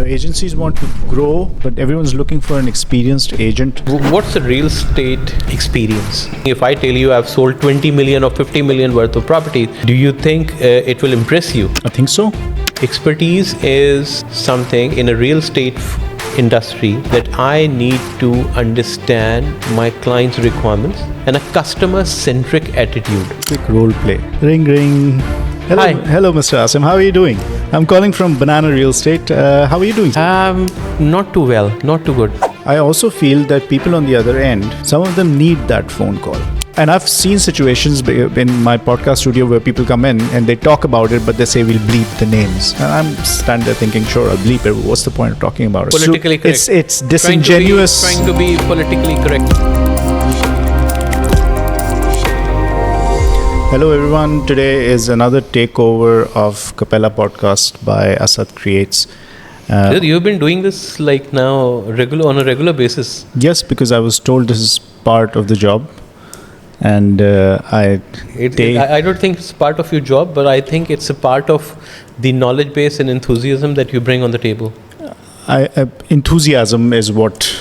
Agencies want to grow, but everyone's looking for an experienced agent. What's the real estate experience? If I tell you I've sold 20 million or 50 million worth of property, do you think it will impress you? I think so. Expertise is something in a real estate industry that I need to understand my client's requirements and a customer-centric attitude. Quick role play. Ring, ring. Hello, Hi. Hello, Mr. Asim. How are you doing? I'm calling from Banana Real Estate. How are you doing? Not too well, not too good. I also feel that people on the other end, some of them need that phone call. And I've seen situations in my podcast studio where people come in and they talk about it, but they say we'll bleep the names. And I'm standing there thinking, sure, I'll bleep it. What's the point of talking about it? Politically correct. It's disingenuous. Trying to be politically correct. Hello everyone, today is another takeover of Capella Podcast by Asad Creates. You've been doing this like now on a regular basis. Yes, because I was told this is part of the job. And I don't think it's part of your job, but I think it's a part of the knowledge base and enthusiasm that you bring on the table. Enthusiasm is what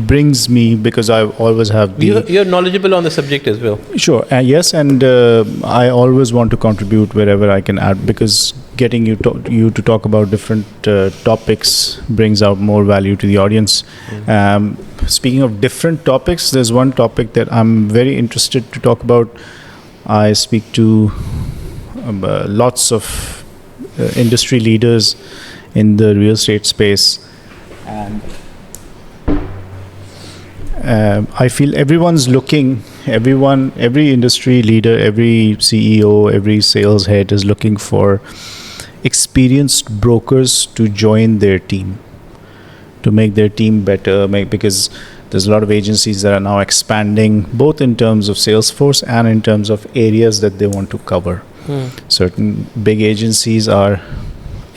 brings me, because I always have the... You're knowledgeable on the subject as well. Sure, yes, and I always want to contribute wherever I can add, because getting you to talk about different topics brings out more value to the audience. Speaking of different topics, there's one topic that I'm very interested to talk about. I speak to lots of industry leaders in the real estate space, and I feel everyone's looking, every industry leader, every CEO, every sales head is looking for experienced brokers to join their team, to make their team better, because there's a lot of agencies that are now expanding, both in terms of sales force and in terms of areas that they want to cover. Certain big agencies are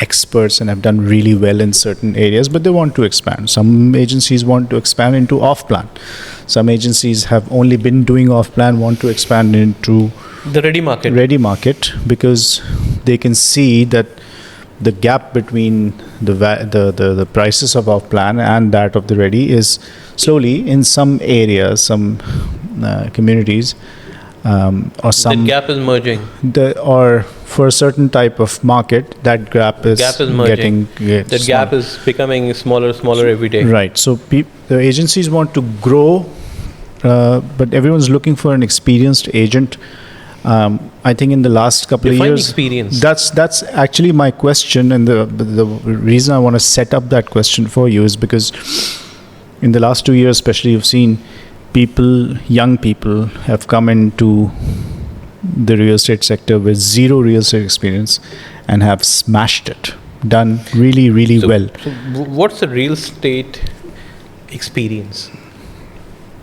experts and have done really well in certain areas, but they want to expand. Some agencies want to expand into off-plan. Some agencies have only been doing off-plan, want to expand into the ready market, because they can see that the gap between the prices of off-plan and that of the ready is slowly, in some areas, some communities, or some... The gap is merging. Or for a certain type of market, that gap is merging. That gap is becoming smaller every day. Right. So the agencies want to grow, but everyone's looking for an experienced agent. I think in the last couple of years, experience. That's actually my question, and the reason I want to set up that question for you is because in the last 2 years, especially, you've seen young people have come into the real estate sector with zero real estate experience and have smashed it, done really, really well. So what's the real estate experience?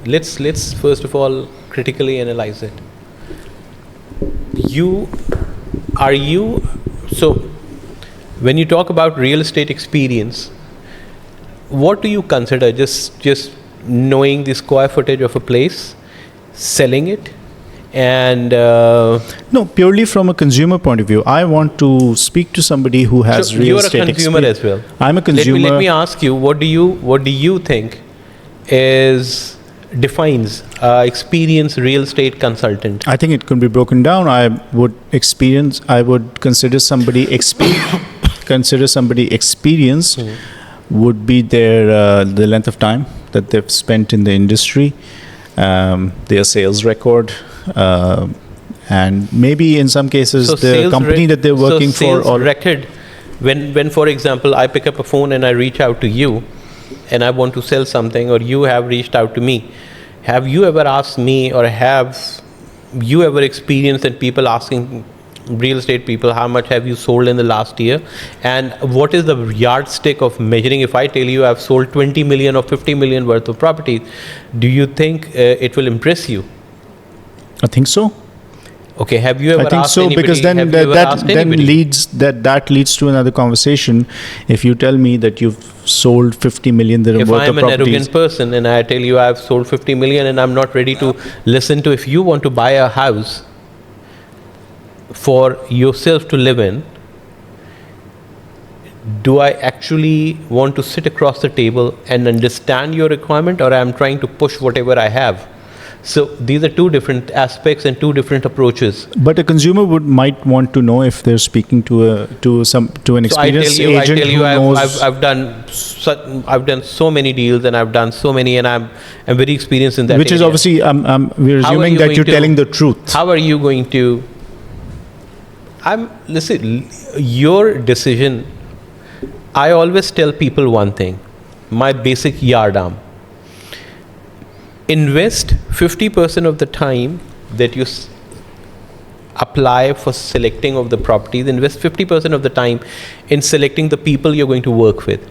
Let's first of all critically analyze it. So when you talk about real estate experience, what do you consider? Just knowing the square footage of a place, selling it, and no, purely from a consumer point of view. I want to speak to somebody who has real estate experience. You're a consumer as well. I'm a consumer. Let me ask you, what do you think defines experienced real estate consultant? I think it can be broken down. I would consider somebody experienced would be their the length of time that they've spent in the industry, their sales record, and maybe in some cases the company that they're working for. Or record, when for example I pick up a phone and I reach out to you and I want to sell something, or you have reached out to me, have you ever asked me, or have you ever experienced that people asking real estate people, how much have you sold in the last year, and what is the yardstick of measuring? If I tell you I've sold 20 million or 50 million worth of property, do you think it will impress you? I think so. Okay, have you ever I think asked so, anybody? because that leads to another conversation. If you tell me that you've sold 50 million worth of properties. If I'm an arrogant person and I tell you I've sold 50 million and I'm not ready to listen to, if you want to buy a house for yourself to live in, do I actually want to sit across the table and understand your requirement, or I'm trying to push whatever I have? So these are two different aspects and two different approaches. But a consumer might want to know if they're speaking to an experienced agent who knows. I've done so many deals, and I've done so many, and I'm very experienced in that. Which is area. obviously, we're assuming that you're telling the truth. How are you going to? Listen, your decision. I always tell people one thing, my basic yard arm. Invest 50% of the time that you apply for selecting of the properties, invest 50% of the time in selecting the people you're going to work with.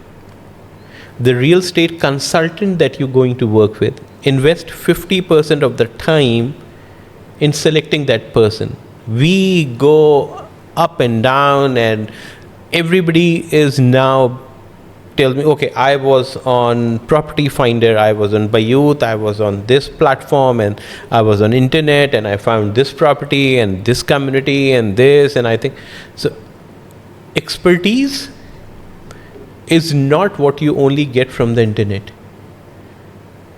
The real estate consultant that you're going to work with, invest 50% of the time in selecting that person. We go up and down, and everybody is now tell me, okay, I was on Property Finder, I was on Bayut, I was on this platform, and I was on internet, and I found this property and this community and this, and I think so. Expertise is not what you only get from the internet.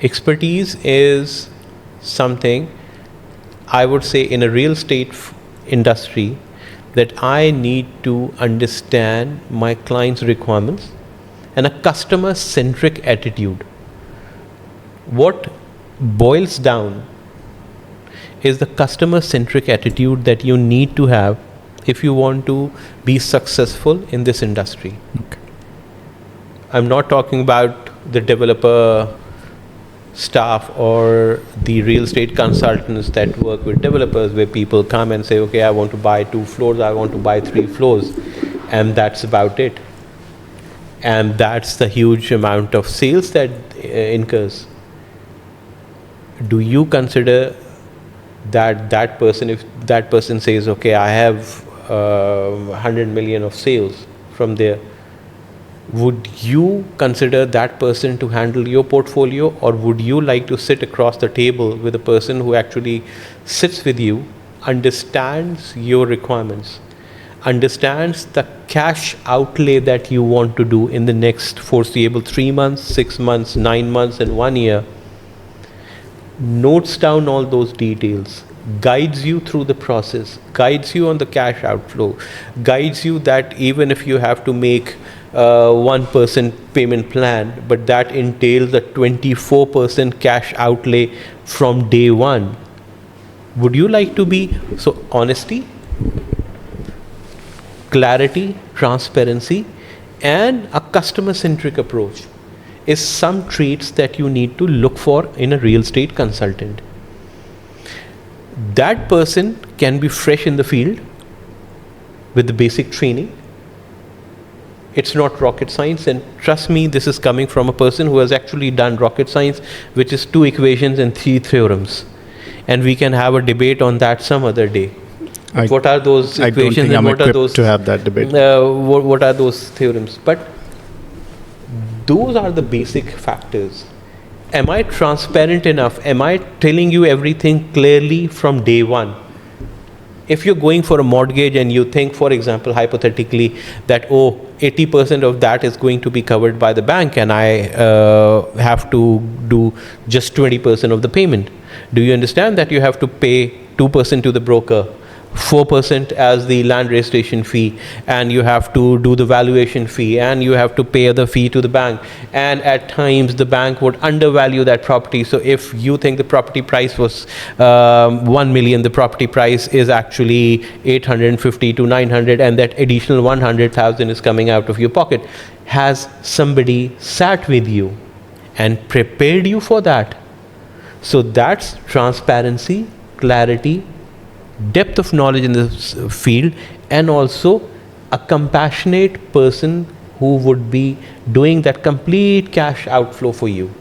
Expertise is something, I would say, in a real estate industry, that I need to understand my client's requirements and a customer-centric attitude. What boils down is the customer-centric attitude that you need to have if you want to be successful in this industry. Okay. I'm not talking about the developer staff or the real estate consultants that work with developers, where people come and say, okay, I want to buy 2 floors, I want to buy 3 floors, and that's about it. And that's the huge amount of sales that incurs. Do you consider that person, if that person says, okay, I have 100 million of sales from there, would you consider that person to handle your portfolio, or would you like to sit across the table with a person who actually sits with you, understands your requirements, understands the cash outlay that you want to do in the next foreseeable 3 months, 6 months, 9 months, and 1 year, notes down all those details, guides you through the process, guides you on the cash outflow, guides you that even if you have to make 1% payment plan, but that entails a 24% cash outlay from day one. Would you like to be so? Honesty, clarity, transparency, and a customer-centric approach is some traits that you need to look for in a real estate consultant. That person can be fresh in the field with the basic training. It's not rocket science, and trust me, this is coming from a person who has actually done rocket science, which is 2 equations and 3 theorems. And we can have a debate on that some other day. What are those equations? I don't think and I'm what are equipped those to have that debate. What are those theorems? But those are the basic factors. Am I transparent enough? Am I telling you everything clearly from day one? If you're going for a mortgage and you think, for example, hypothetically, that 80% of that is going to be covered by the bank, and I have to do just 20% of the payment. Do you understand that you have to pay 2% to the broker, 4% as the land registration fee, and you have to do the valuation fee, and you have to pay the fee to the bank, and at times the bank would undervalue that property. So if you think the property price was 1 million, the property price is actually 850 to 900, and that additional 100,000 is coming out of your pocket. Has somebody sat with you and prepared you for that? So that's transparency, clarity, depth of knowledge in this field, and also a compassionate person who would be doing that complete cash outflow for you.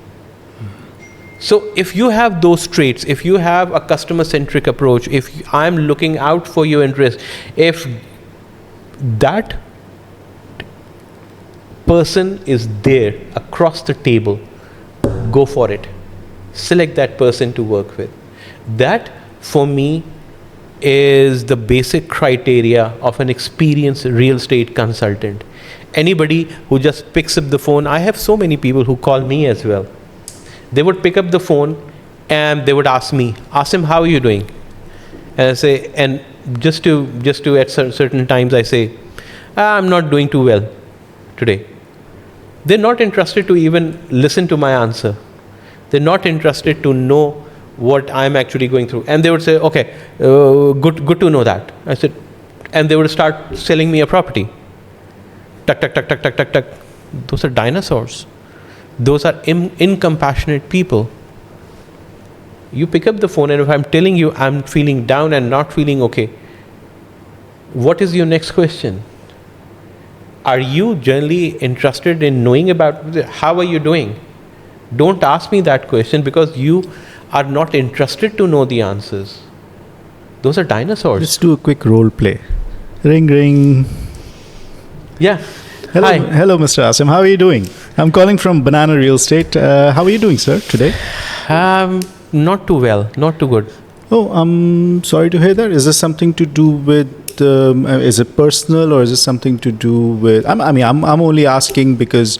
So if you have those traits, if you have a customer-centric approach, if I'm looking out for your interest, if that person is there across the table, go for it. Select that person to work with. That, for me, is the basic criteria of an experienced real estate consultant. Anybody who just picks up the phone, I have so many people who call me as well. They would pick up the phone and they would ask me, Asim, how are you doing? And I say, and just to at certain times I say, I'm not doing too well today. They're not interested to even listen to my answer. They're not interested to know what I'm actually going through. And they would say, okay, good to know that. I said, and they would start selling me a property. Tuck, tuck, tuck, tuck, tuck, tuck, tuck. Those are dinosaurs. Those are incompassionate people. You pick up the phone, and if I'm telling you I'm feeling down and not feeling okay, what is your next question? Are you generally interested in knowing about how are you doing? Don't ask me that question, because you are not interested to know the answers. Those are dinosaurs. Let's do a quick role play. Ring, ring. Yeah. Hello, Hi. hello, Mr. Asim. How are you doing? I'm calling from Banana Real Estate. How are you doing, sir, today? Not too well. Not too good. Oh, I'm sorry to hear that. Is this something to do with? Is it personal, or is it something to do with? I'm only asking because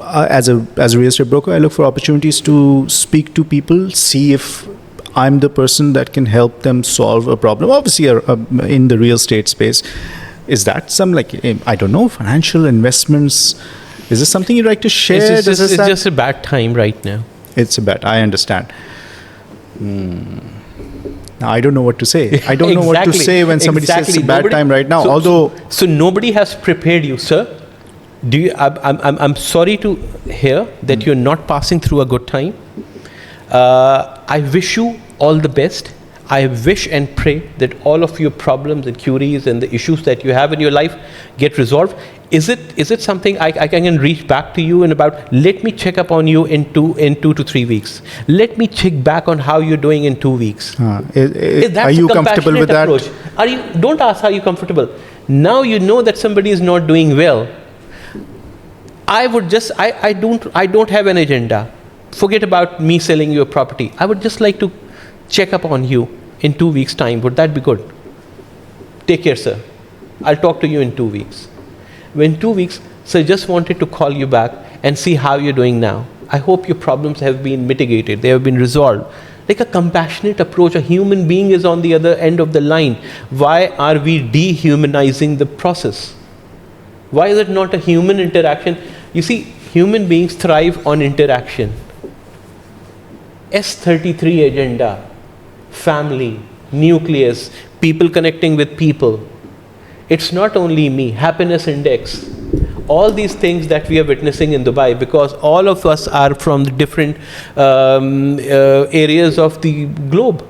as a real estate broker, I look for opportunities to speak to people, see if I'm the person that can help them solve a problem. Obviously, in the real estate space, is that some I don't know, financial investments? Is this something you'd like to share? It's just a bad time right now. It's a bad. I understand. Now, I don't know what to say. I don't know what to say when somebody says it's a bad time right now. So nobody has prepared you, sir. Do you? I'm sorry to hear that you're not passing through a good time. I wish you all the best. I wish and pray that all of your problems and queries and the issues that you have in your life get resolved. Is it something I can reach back to you in about? Let me check up on you in 2 to 3 weeks. Let me check back on how you're doing in 2 weeks. Are you comfortable with that? Approach. Don't ask, are you comfortable? Now you know that somebody is not doing well. I don't have an agenda. Forget about me selling you a property. I would just like to check up on you in 2 weeks' time. Would that be good? Take care, sir. I'll talk to you in 2 weeks. When 2 weeks, sir, just wanted to call you back and see how you're doing now. I hope your problems have been mitigated. They have been resolved. Like a compassionate approach. A human being is on the other end of the line. Why are we dehumanizing the process? Why is it not a human interaction? You see, human beings thrive on interaction. S33 agenda, family, nucleus, people connecting with people. It's not only me, happiness index. All these things that we are witnessing in Dubai, because all of us are from the different areas of the globe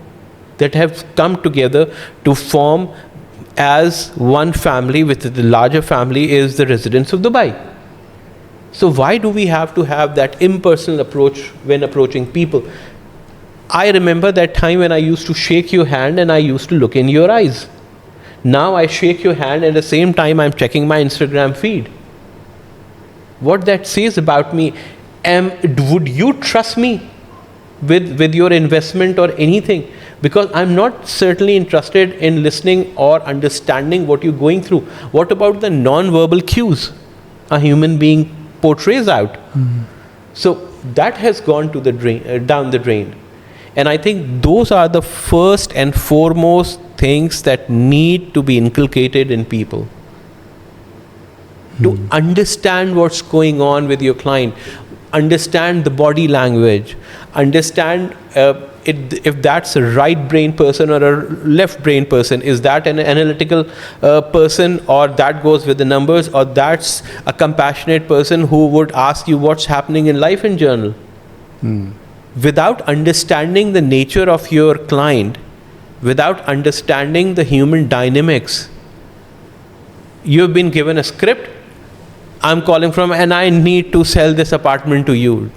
that have come together to form as one family, with the larger family is the residents of Dubai. So why do we have to have that impersonal approach when approaching people? I remember that time when I used to shake your hand and I used to look in your eyes. Now I shake your hand, at the same time I'm checking my Instagram feed. What that says about me, would you trust me with your investment or anything? Because I'm not certainly interested in listening or understanding what you're going through. What about the non-verbal cues a human being portrays out? So that has gone to the drain, down the drain. And I think those are the first and foremost things that need to be inculcated in people. To understand what's going on with your client, understand the body language, understand if that's a right brain person or a left brain person. Is that an analytical person, or that goes with the numbers, or that's a compassionate person who would ask you what's happening in life in journal? Without understanding the nature of your client, without understanding the human dynamics, you've been given a script. I'm calling from and I need to sell this apartment to you.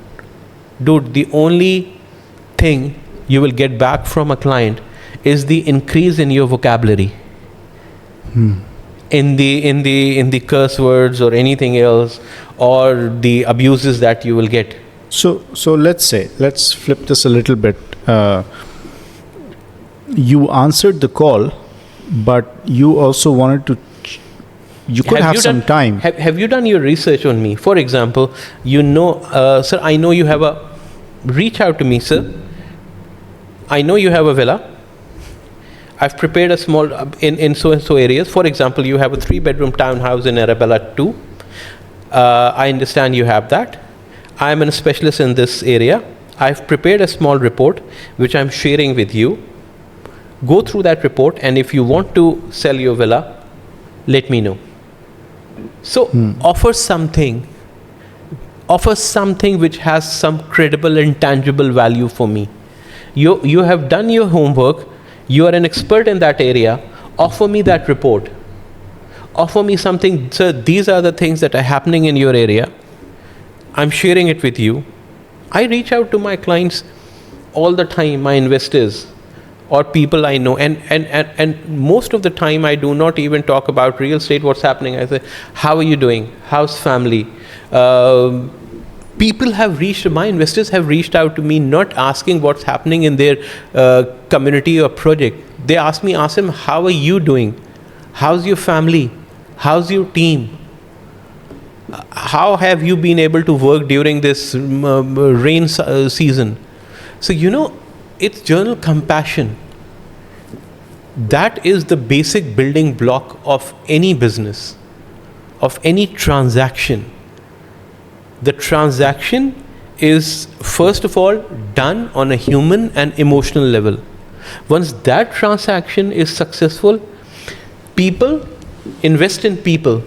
Dude, the only thing you will get back from a client is the increase in your vocabulary. In the curse words or anything else, or the abuses that you will get. So let's flip this a little bit. you answered the call, but you also wanted to. You could have some time. Have you done your research on me? For example, sir, I know you have a. Reach out to me, sir. I know you have a villa. I've prepared a small in so and so areas. For example, you have a 3-bedroom townhouse in Arabella 2. I understand you have that. I am a specialist in this area. I've prepared a small report which I'm sharing with you. Go through that report, and if you want to sell your villa, let me know. So offer something which has some credible and tangible value for me. You have done your homework. You are an expert in that area. Offer me that report. Offer me something. Sir, these are the things that are happening in your area. I'm sharing it with you. I reach out to my clients all the time, my investors or people I know, and most of the time I do not even talk about real estate, what's happening. I say, how are you doing? How's family? People have reached, my investors have reached out to me not asking what's happening in their community or project. They ask me, Asim, how are you doing? How's your family? How's your team? How have you been able to work during this rain season? So, it's journal compassion. That is the basic building block of any business, of any transaction. The transaction is, first of all, done on a human and emotional level. Once that transaction is successful, people invest in people.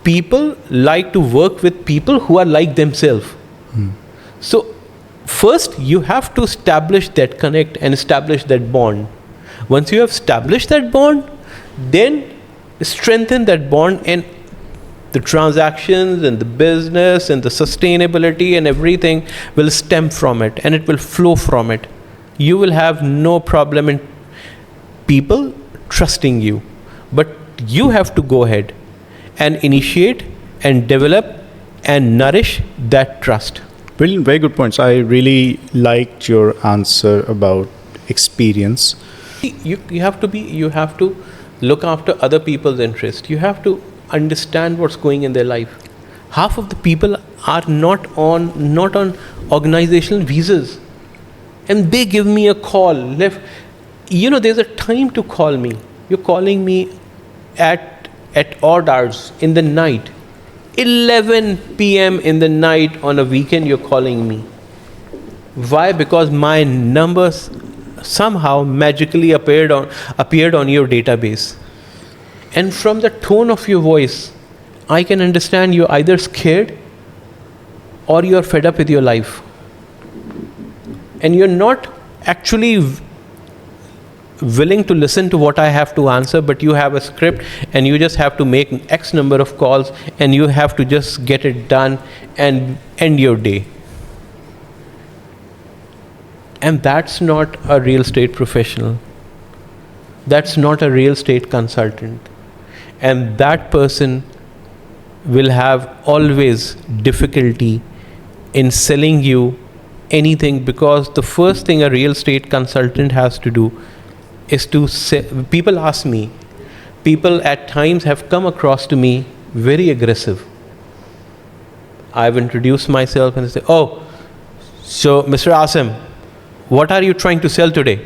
People like to work with people who are like themselves. So, first, you have to establish that connect and establish that bond. Once you have established that bond, then strengthen that bond, and the transactions and the business and the sustainability and everything will stem from it, and it will flow from it. You will have no problem in people trusting you. But you have to go ahead and initiate and develop and nourish that trust. Brilliant, very good points. I really liked your answer about experience. You have to look after other people's interest. You have to understand what's going in their life. Half of the people are not on organizational visas, and they give me a call. There's a time to call me. You're calling me at odd hours in the night. 11 p.m. in the night on a weekend, you're calling me. Why? Because my numbers somehow magically appeared on your database. And from the tone of your voice, I can understand you're either scared or you're fed up with your life. And you're not actually willing to listen to what I have to answer, but you have a script and you just have to make X number of calls and you have to just get it done and end your day. And that's not a real estate professional. That's not a real estate consultant. And that person will have always difficulty in selling you anything, because the first thing a real estate consultant has to do is to say, people ask me, people at times have come across to me very aggressive. I've introduced myself and they say, oh, so Mr. Asim, what are you trying to sell today?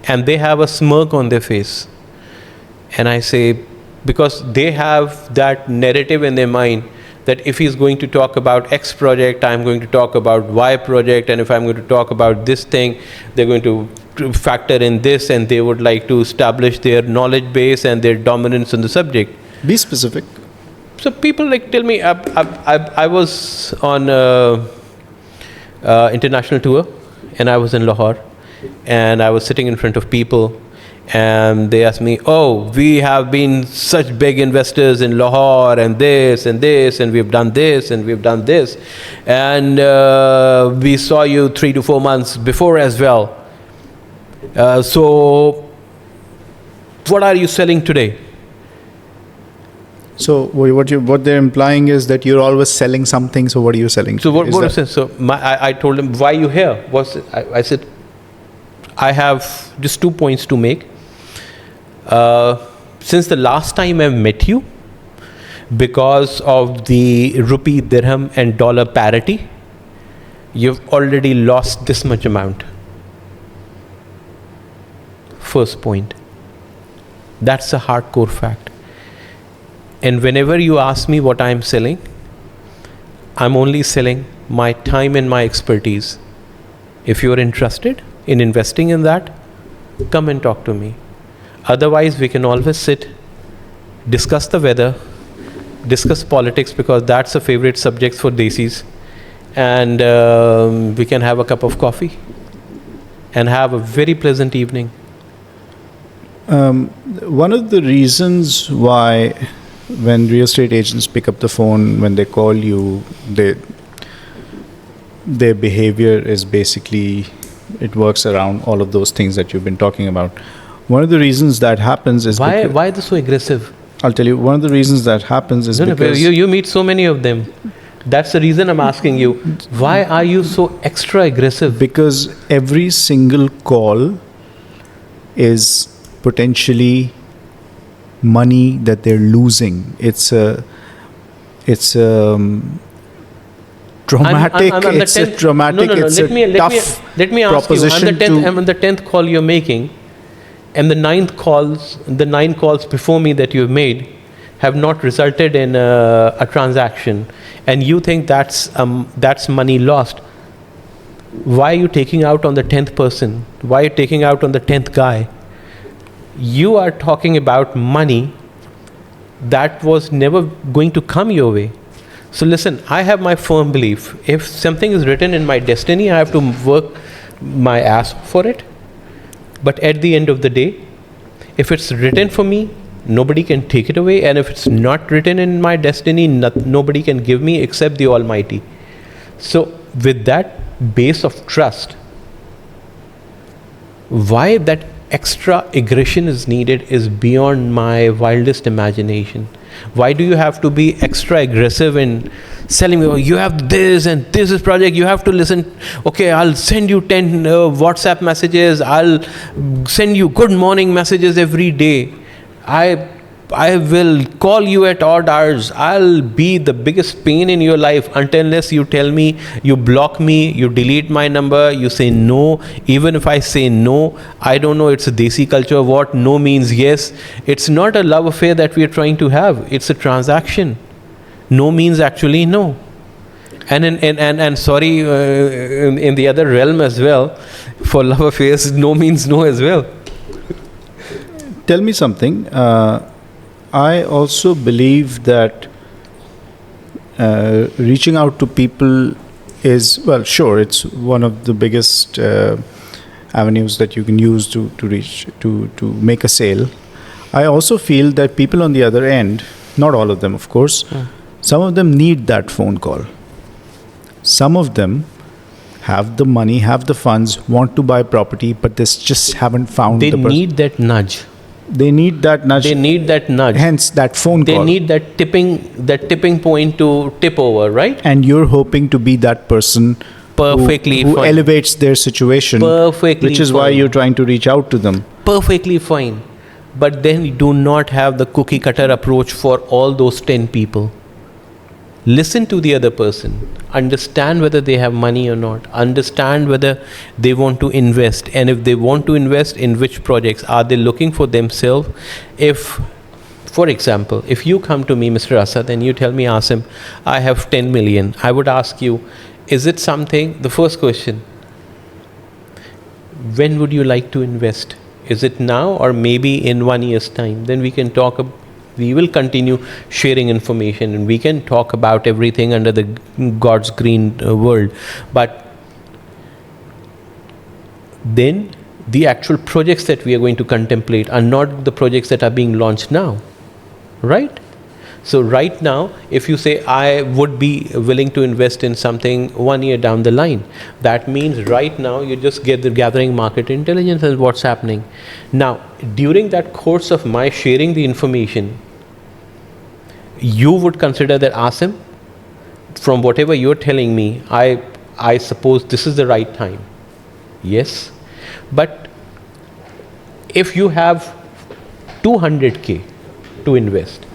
And they have a smirk on their face. And I say, because they have that narrative in their mind that if he's going to talk about X project, I'm going to talk about Y project, and if I'm going to talk about this thing, they're going to factor in this, and they would like to establish their knowledge base and their dominance on the subject. Be specific. So people tell me, I was on international tour, and I was in Lahore, and I was sitting in front of people, and they asked me, oh, we have been such big investors in Lahore, and this, and this, and we've done this, and we've done this, and we saw you 3 to 4 months before as well. So what are you selling today? So what they're implying is that you're always selling something. So what are you selling? So what is it? So I told them, why are you here? I said, I have just 2 points to make. Since the last time I've met you, because of the rupee, dirham and dollar parity, you've already lost this much amount. First point. That's a hardcore fact. And whenever you ask me what I'm selling, I'm only selling my time and my expertise. If you're interested in investing in that, come and talk to me. Otherwise, we can always sit, discuss the weather, discuss politics, because that's a favorite subject for Desis, and we can have a cup of coffee and have a very pleasant evening. One of the reasons why when real estate agents pick up the phone, when they call you, their behavior is basically, it works around all of those things that you've been talking about. One of the reasons that happens is Why are they so aggressive? I'll tell you, one of the reasons that happens is No, because you meet so many of them. That's the reason I'm asking you. Why are you so extra aggressive? because every single call is potentially money that they're losing. It's a traumatic. It's a traumatic. No. It's a tough Let me ask proposition you. I'm on the 10th call you're making, and the 9 calls before me that you've made have not resulted in a transaction, and you think that's money lost. Why are you taking out on the 10th person? Why are you taking out on the 10th guy? You are talking about money that was never going to come your way. So listen, I have my firm belief. If something is written in my destiny, I have to work my ass for it. But at the end of the day, if it's written for me, nobody can take it away. And if it's not written in my destiny, nobody can give me except the Almighty. So with that base of trust, why that extra aggression is needed is beyond my wildest imagination. Why do you have to be extra aggressive in selling me, oh, you have this and this is project, you have to listen, okay, I'll send you 10 WhatsApp messages, I'll send you good morning messages every day, I will call you at odd hours, I'll be the biggest pain in your life unless you tell me, you block me, you delete my number, you say no. Even if I say no, I don't know, it's a Desi culture, what no means yes. It's not a love affair that we are trying to have, it's a transaction. No means actually no. And sorry, in the other realm as well, for love affairs, no means no as well. Tell me something. I also believe that reaching out to people is, well, sure, it's one of the biggest avenues that you can use to reach, to make a sale. I also feel that people on the other end, not all of them, of course, some of them need that phone call. Some of them have the money, have the funds, want to buy property, but they just haven't found They the person. need that nudge. They need that nudge. They need that nudge. Hence, that phone They call. need that tipping point to tip over, right? And you're hoping to be that person Perfectly who fine. elevates their situation. Perfectly which is why fine. you're trying to reach out to them. Perfectly fine. But then you do not have the cookie cutter approach for all those 10 people. Listen to the other person. Understand whether they have money or not. Understand whether they want to invest. And if they want to invest, in which projects? Are they looking for themselves? If, for example, if you come to me, Mr. Asad, and you tell me, Asim, I have 10 million. I would ask you, is it something, the first question, when would you like to invest? Is it now or maybe in 1 year's time? Then we can talk we will continue sharing information and we can talk about everything under the God's green world. But then the actual projects that we are going to contemplate are not the projects that are being launched now, right? So right now, if you say I would be willing to invest in something 1 year down the line, that means right now you just get the gathering market intelligence and what's happening. Now, during that course of my sharing the information, you would consider that, Asim, from whatever you're telling me, I suppose this is the right time. Yes. But If you have 200K to invest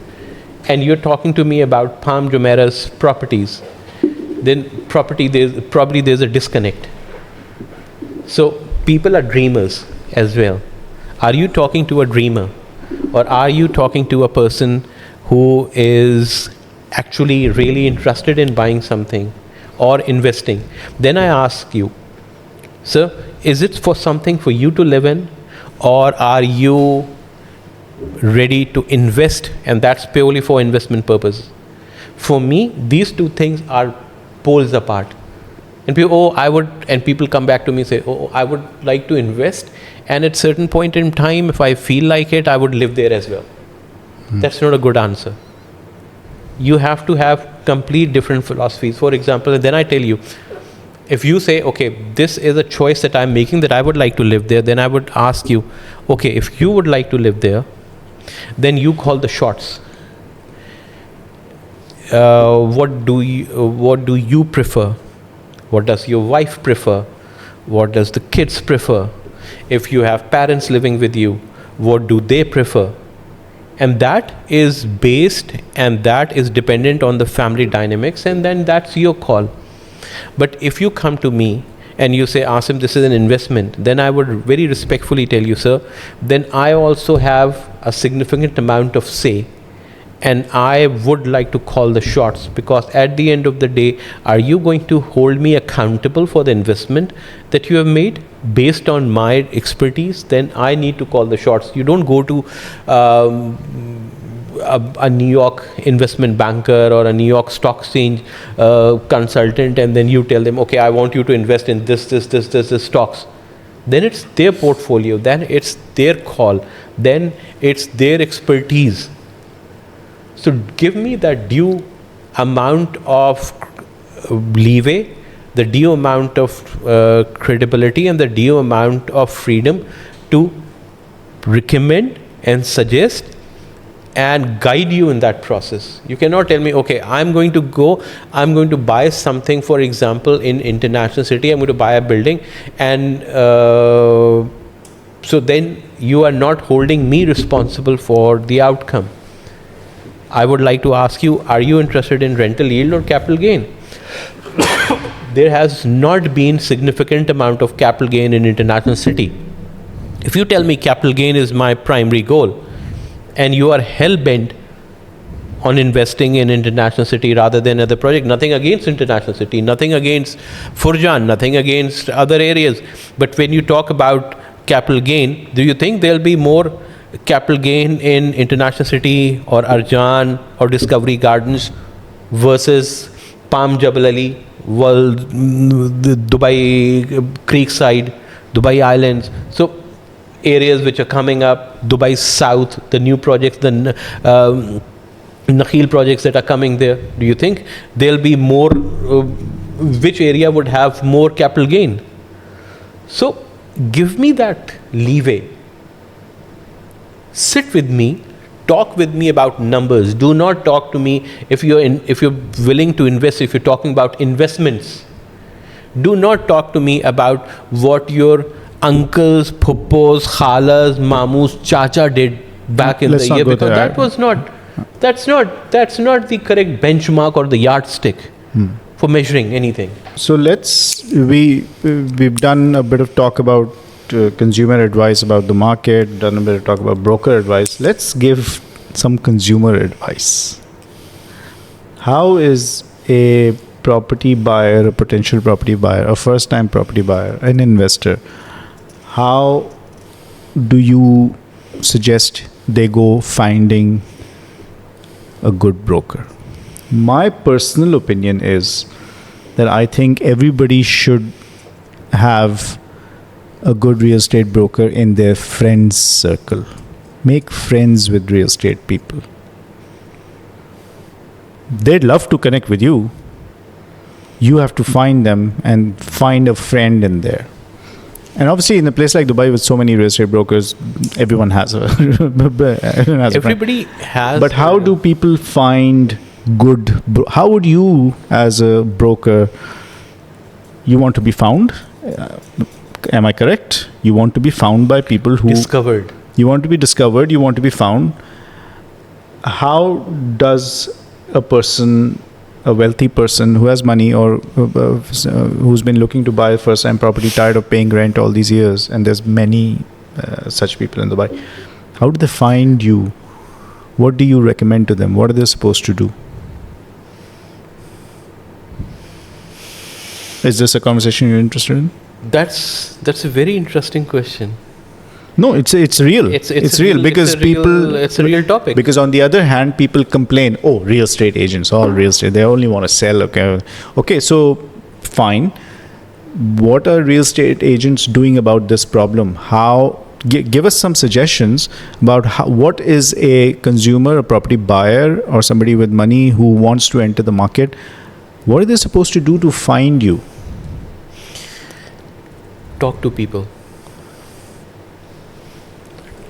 and you're talking to me about Palm Jumeirah's properties, then probably there's a disconnect. So people are dreamers as well. Are you talking to a dreamer, or are you talking to a person who is actually really interested in buying something or investing? Then I ask you, sir, is it for something for you to live in, or are you ready to invest, and that's purely for investment purpose? For me, these two things are poles apart. And people come back to me and say, oh, I would like to invest, and at certain point in time, if I feel like it, I would live there as well. That's not a good answer. You have to have complete different philosophies. For example, and then I tell you, if you say, okay, this is a choice that I'm making, that I would like to live there, then I would ask you, okay, if you would like to live there, then you call the shots. What do you prefer? What does your wife prefer? What does the kids prefer? If you have parents living with you, what do they prefer? And that is based, and that is dependent on the family dynamics, and then that's your call. But if you come to me and you say, Asim, this is an investment, then I would very respectfully tell you, sir, then I also have a significant amount of say, and I would like to call the shots, because at the end of the day, are you going to hold me accountable for the investment that you have made based on my expertise? Then I need to call the shots. You don't go to a New York investment banker or a New York stock exchange consultant, and then you tell them, okay, I want you to invest in this stocks. Then it's their portfolio, then it's their call, then it's their expertise. So give me that due amount of leeway, the due amount of credibility, and the due amount of freedom to recommend and suggest and guide you in that process. You cannot tell me, okay, I'm going to buy something, for example, in International City, I'm going to buy a building, and so then you are not holding me responsible for the outcome. I would like to ask you, are you interested in rental yield or capital gain? There has not been significant amount of capital gain in International City. If you tell me capital gain is my primary goal, and you are hell-bent on investing in International City rather than other project, nothing against International City, nothing against Furjan, nothing against other areas. But when you talk about capital gain, do you think there'll be more capital gain in International City or Arjan or Discovery Gardens versus Palm Jabal Ali, Dubai Creekside, Dubai Islands? So areas which are coming up, Dubai South, the new projects, the Nakheel projects that are coming there. Do you think there'll be more, which area would have more capital gain? So give me that leeway. Sit with me, talk with me about numbers. Do not talk to me if you're willing to invest, if you're talking about investments. Do not talk to me about what your uncles, puppos, khalas, mamus, chacha did back in the year, because that's not the correct benchmark or the yardstick for measuring anything. So we've done a bit of talk about consumer advice about the market, done a bit of talk about broker advice. Let's give some consumer advice. How is a property buyer, a potential property buyer, a first-time property buyer, an investor, how do you suggest they go finding a good broker? My personal opinion is that I think everybody should have a good real estate broker in their friends circle. Make friends with real estate people. They'd love to connect with you. You have to find them and find a friend in there. And obviously, in a place like Dubai with so many real estate brokers, everyone has a Everybody has. But how do people find good? How would you, as a broker, you want to be found? Am I correct? You want to be found by people who Discovered. you want to be discovered. You want to be found. How does a person, a wealthy person who has money or who's been looking to buy a first-time property, tired of paying rent all these years, and there's many such people in Dubai, how do they find you? What do you recommend to them? What are they supposed to do? Is this a conversation you're interested in? That's a very interesting question. No, it's real. It's real because people. It's a real topic. Because on the other hand, people complain. Oh, real estate agents, all real estate. They only want to sell. Okay. So fine. What are real estate agents doing about this problem? How? Give us some suggestions about what is a consumer, a property buyer, or somebody with money who wants to enter the market. What are they supposed to do to find you? Talk to people.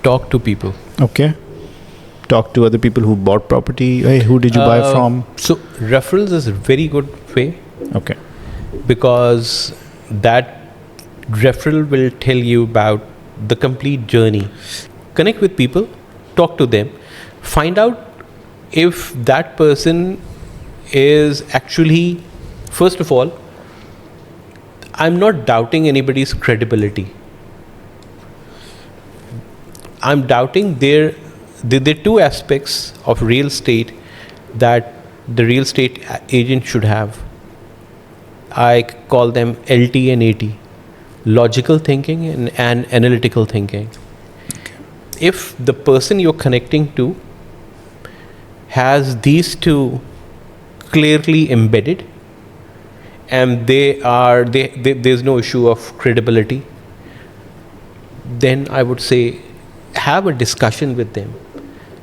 Talk to people. Okay. Talk to other people who bought property. Hey, who did you buy from? So referrals is a very good way. Okay. Because that referral will tell you about the complete journey. Connect with people, talk to them, find out if that person is actually, first of all, I'm not doubting anybody's credibility. I'm doubting there are two aspects of real estate that the real estate agent should have. I call them LT and AT, logical thinking and analytical thinking. If the person you're connecting to has these two clearly embedded and there's no issue of credibility, then I would say have a discussion with them.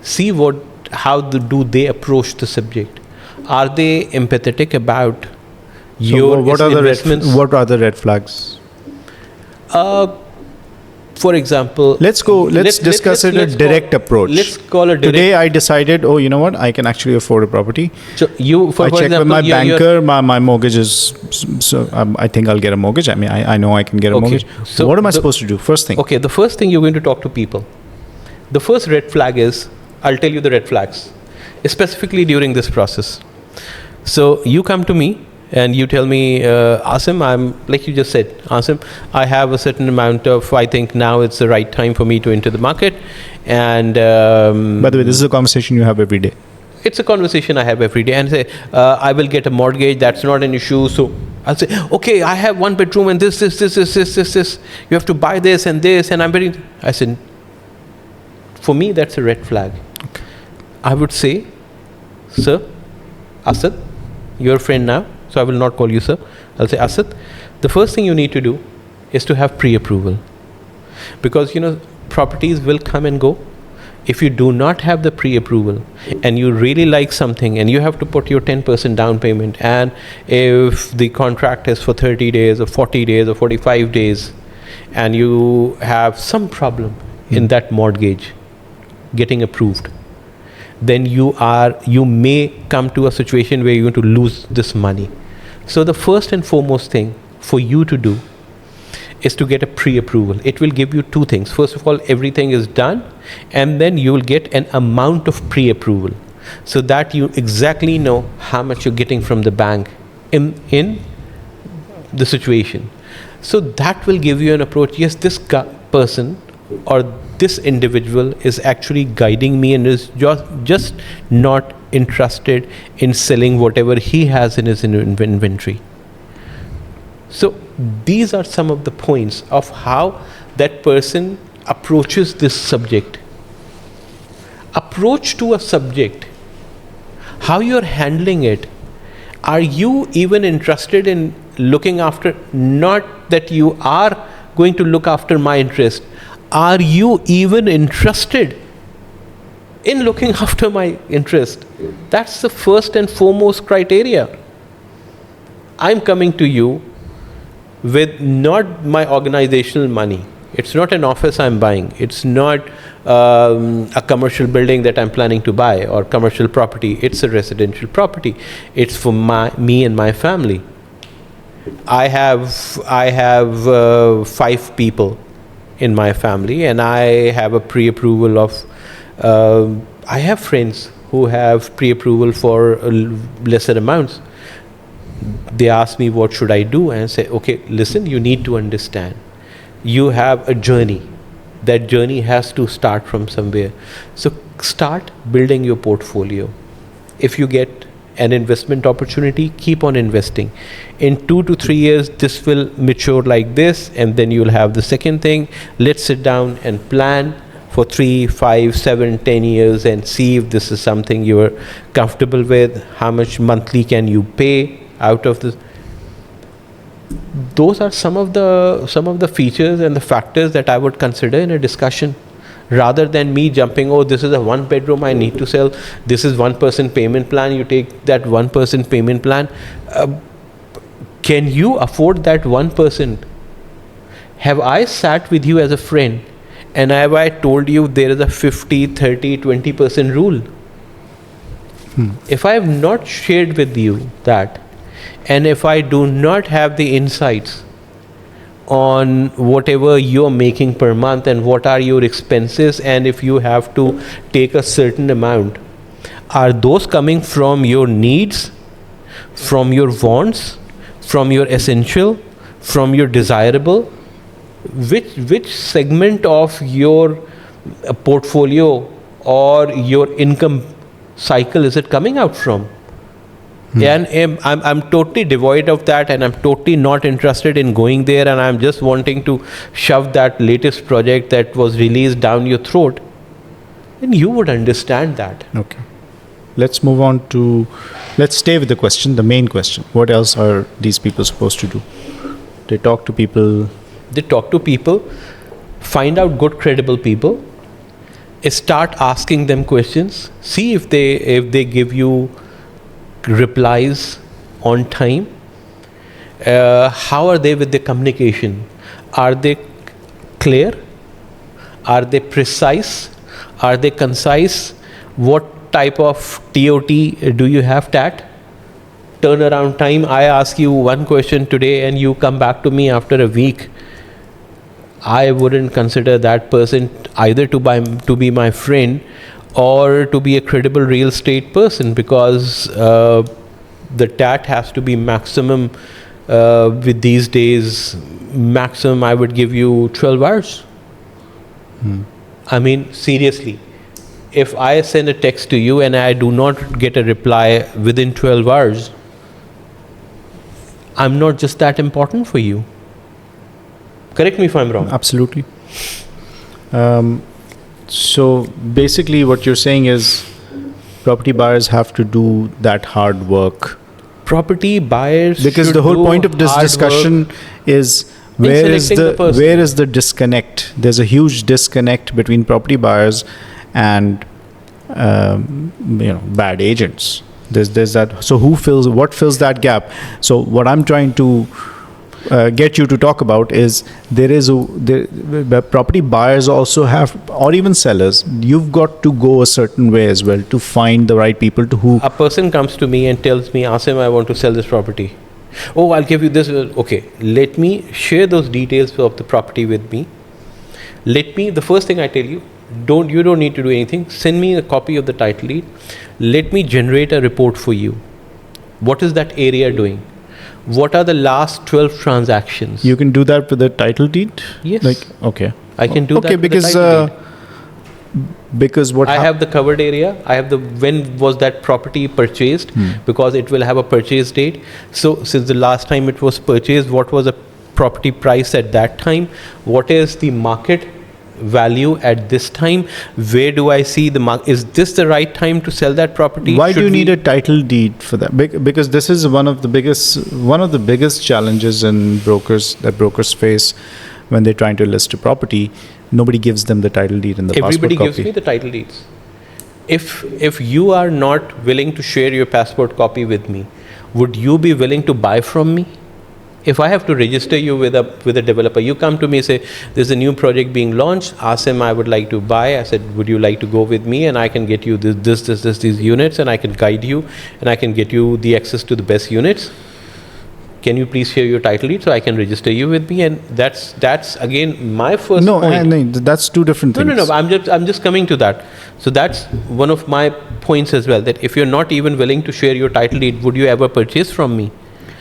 See how do they approach the subject. Are they empathetic about your investments? What are the red flags? For example, let's discuss it a direct approach. Let's call it direct. Today I decided, you know what, I can actually afford a property. So I check with my banker, my mortgage is, so I think I'll get a mortgage. I mean, I know I can get a mortgage. So what am I supposed to do? First thing. Okay, the first thing, you're going to talk to people. The first red flag is, I'll tell you the red flags, specifically during this process. So you come to me and you tell me, Asim, I'm, like you just said, Asim, I have a certain amount of, I think now it's the right time for me to enter the market. And by the way, this is a conversation you have every day. It's a conversation I have every day. And say, I will get a mortgage, that's not an issue. So I'll say, okay, I have one bedroom and this. You have to buy this and this. And I said, for me, that's a red flag. Okay. I would say, sir, Asad, you're a friend now, so I will not call you sir. I'll say, Asad, the first thing you need to do is to have pre-approval. Because, properties will come and go. If you do not have the pre-approval and you really like something and you have to put your 10% down payment, and if the contract is for 30 days or 40 days or 45 days and you have some problem in that mortgage getting approved, then you may come to a situation where you're going to lose this money. So the first and foremost thing for you to do is to get a pre-approval. It will give you two things. First of all, everything is done, and then you will get an amount of pre-approval so that you exactly know how much you're getting from the bank in the situation. So that will give you an approach. Yes, this person or this individual is actually guiding me and is just not interested in selling whatever he has in his inventory. So these are some of the points of how that person approaches this subject. Approach to a subject, how you're handling it. Are you even interested in looking after, not that you are going to look after my interest, are you even interested in looking after my interest? That's the first and foremost criteria. I'm coming to you with not my organizational money. It's not an office I'm buying. It's not a commercial building that I'm planning to buy or commercial property. It's a residential property. It's for me and my family. I have 5 people in my family, and I have a pre-approval of. I have friends who have pre-approval for lesser amounts. They ask me what should I do, and I say, okay, listen, you need to understand. You have a journey. That journey has to start from somewhere. So start building your portfolio. If you get an investment opportunity, keep on investing. In 2 to 3 years, this will mature like this, and then you'll have the second thing. Let's sit down and plan for 3, 5, 7, 10 years and see if this is something you're comfortable with. How much monthly can you pay out of this? Those are some of the features and the factors that I would consider in a discussion, rather than me jumping, oh, this is a 1 bedroom I need to sell, this is 1% payment plan, you take that 1% payment plan. Can you afford that 1%? Have I sat with you as a friend and have I told you there is a 50, 30, 20% rule? If I have not shared with you that, and if I do not have the insights on whatever you're making per month and what are your expenses, and if you have to take a certain amount, are those coming from your needs, from your wants, from your essential, from your desirable? Which segment of your portfolio or your income cycle is it coming out from? And I'm totally devoid of that, and I'm totally not interested in going there, and I'm just wanting to shove that latest project that was released down your throat, and you would understand that. Okay. Let's move on to, let's stay with the question, the main question. What else are these people supposed to do? They talk to people. They talk to people, find out good credible people, start asking them questions, see if they give you replies on time. How are they with the communication? Are they clear? Are they precise? Are they concise? What type of TOT do you have? TAT? Turnaround time. I ask you one question today and you come back to me after a week. I wouldn't consider that person either to be my friend or to be a credible real estate person, because the TAT has to be maximum. With these days, maximum I would give you 12 hours. I mean, seriously, if I send a text to you and I do not get a reply within 12 hours, I'm not just that important for you. Correct me if I'm wrong. Absolutely. So basically what you're saying is property buyers have to do that hard work. Property buyers, because the whole point of this discussion is where is the disconnect? There's a huge disconnect between property buyers and bad agents. There's that. So what fills that gap? So what I'm trying to get you to talk about is the property buyers also have, or even sellers, you've got to go a certain way as well to find the right people to who. A person comes to me and tells me, Asim, I want to sell this property. Oh, I'll give you this. Okay, let me share those details of the property with me. The first thing I tell you, you don't need to do anything. Send me a copy of the title deed. Let me generate a report for you. What is that area doing? What are the last 12 transactions? You can do that with the title deed? Yes. Okay. I can do that with because, the title deed. Because what I have the covered area. I have when was that property purchased, because it will have a purchase date. So since the last time it was purchased, what was the property price at that time? What is the market value at this time? Where do I see the market? Is this the right time to sell that property? Why do you need a title deed for that? Because this is one of the biggest challenges in brokers face when they're trying to list a property. Nobody gives them the title deed and the passport copy. Everybody gives me the title deeds. If you are not willing to share your passport copy with me, would you be willing to buy from me? If I have to register you with a developer, you come to me and say, there's a new project being launched, Asim, I would like to buy. I said, would you like to go with me, and I can get you these units, and I can guide you, and I can get you the access to the best units? can you please share your title deed so I can register you with me? And that's again my first No, point. no, that's two different things. No. I'm just coming to that. So that's one of my points as well. That if you're not even willing to share your title deed, would you ever purchase from me?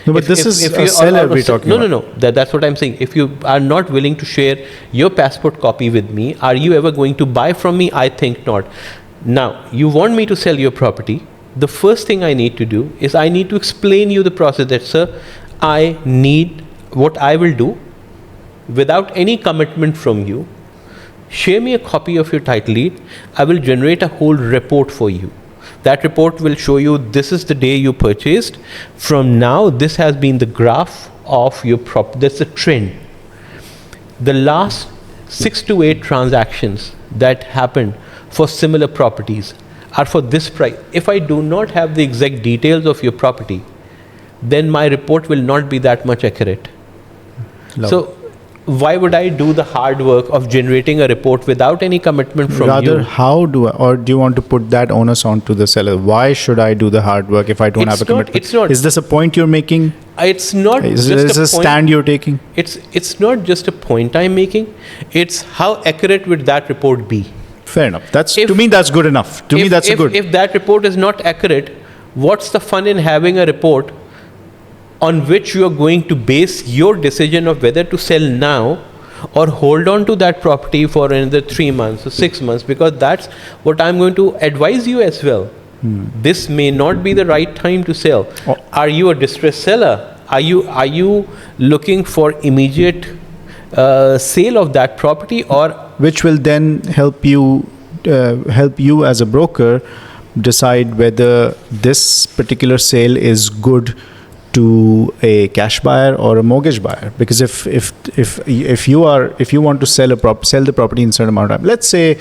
No, but this is a you- seller or we're talking about. No. That's what I'm saying. If you are not willing to share your passport copy with me, are you ever going to buy from me? I think not. Now, you want me to sell your property. The first thing I need to do is I need to explain you the process that, sir, I need what I will do without any commitment from you. Share me a copy of your title deed. I will generate a whole report for you. That report will show you this is the day you purchased. From now, this has been the graph of your that's the trend. The last 6 to 8 transactions that happened for similar properties are for this price. If I do not have the exact details of your property, then my report will not be that much accurate. Love. So why would I do the hard work of generating a report without any commitment from Rather, you? how do you want to put that onus onto the seller? Why should I do the hard work if I don't have a commitment? It's not. Is this a point you're making? It's not Is just this a point. stand you're taking? It's not just a point I'm making. It's how accurate would that report be? Fair enough. That's If- to me. That's good enough. To me, that's good. If that report is not accurate, what's the fun in having a report on which you are going to base your decision of whether to sell now or hold on to that property for another 3 months or 6 months? Because that's what I'm going to advise you as well. This may not be the right time to sell. Oh. Are you a distressed seller? Are you looking for immediate sale of that property, or Which will then help you as a broker decide whether this particular sale is good to a cash buyer or a mortgage buyer. Because if you want to sell the property in a certain amount of time, let's say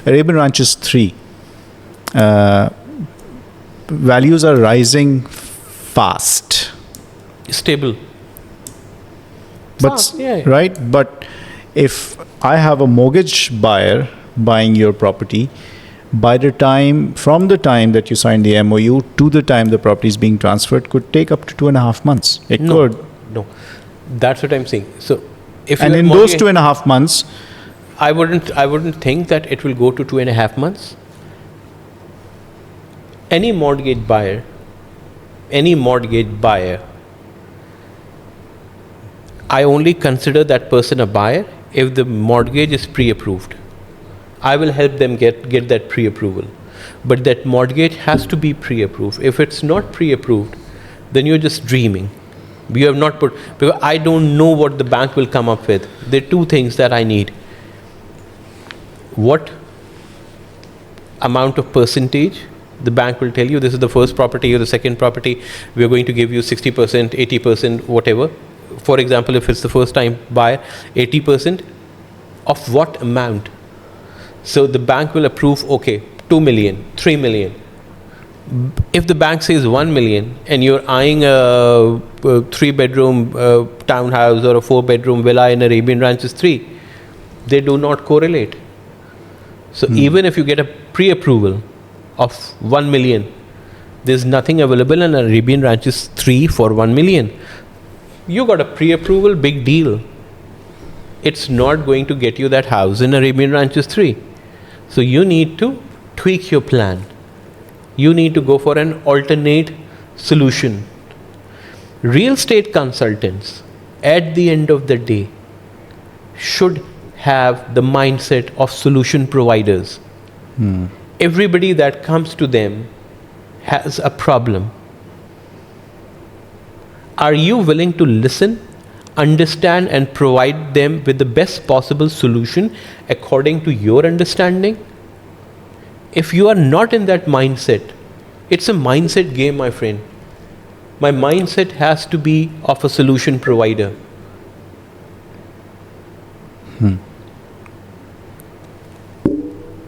Arabian Ranches 3, values are rising fast, stable? but Fast, yeah. right. But if I have a mortgage buyer buying your property, from the time that you sign the MOU to the time the property is being transferred, could take up to 2.5 months. It could. No, that's what I'm saying. So, if And you are in those mortgage- 2.5 months, I wouldn't think that it will go to 2.5 months. Any mortgage buyer, I only consider that person a buyer if the mortgage is pre-approved. I will help them get that pre-approval. But that mortgage has to be pre-approved. If it's not pre-approved, then you're just dreaming. You have not put, because I don't know what the bank will come up with. There are two things that I need. What amount of percentage the bank will tell you, this is the first property or the second property, we are going to give you 60%, 80%, whatever. For example, if it's the first time buyer, 80% of what amount? So the bank will approve, okay, 2 million, 3 million. If the bank says 1 million and you're eyeing a 3-bedroom townhouse or a 4-bedroom villa in Arabian Ranches 3, they do not correlate. So even if you get a pre-approval of 1 million, there's nothing available in Arabian Ranches 3 for 1 million. You got a pre-approval, big deal. It's not going to get you that house in Arabian Ranches 3. So you need to tweak your plan. You need to go for an alternate solution. Real estate consultants, at the end of the day, should have the mindset of solution providers. Everybody that comes to them has a problem. Are you willing to listen, understand, and provide them with the best possible solution according to your understanding? If you are not in that mindset, it's a mindset game, my friend. My mindset has to be of a solution provider.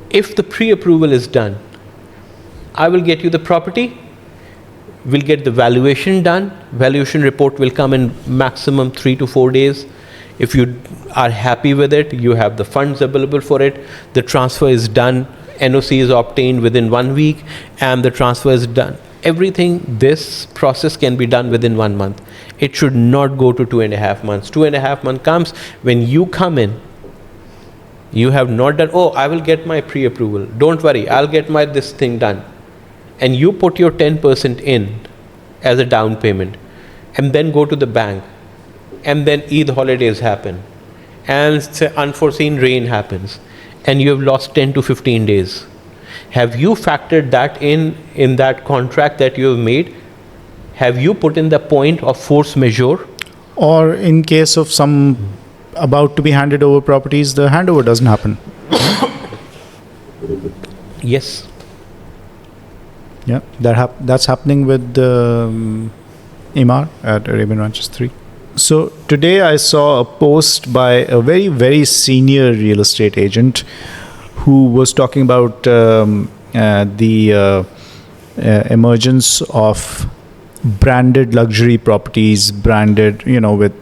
If the pre-approval is done, I will get you the property, we'll get the valuation done. Valuation report will come in maximum 3 to 4 days. If you are happy with it, you have the funds available for it, the transfer is done, NOC is obtained within 1 week, and the transfer is done. Everything, this process can be done within 1 month. It should not go to 2.5 months. 2.5 months comes when you come in. You have not done, oh, I will get my pre-approval. Don't worry, I'll get my this thing done. And you put your 10% in as a down payment and then go to the bank. And then Eid holidays happen. And say unforeseen rain happens. And you have lost 10 to 15 days. Have you factored that in that contract that you have made? Have you put in the point of force majeure? Or in case of some about to be handed over properties, the handover doesn't happen. Yes. Yeah, that's happening with Imar at Arabian Ranches 3. So today I saw a post by a very, very senior real estate agent who was talking about the emergence of branded luxury properties, branded, with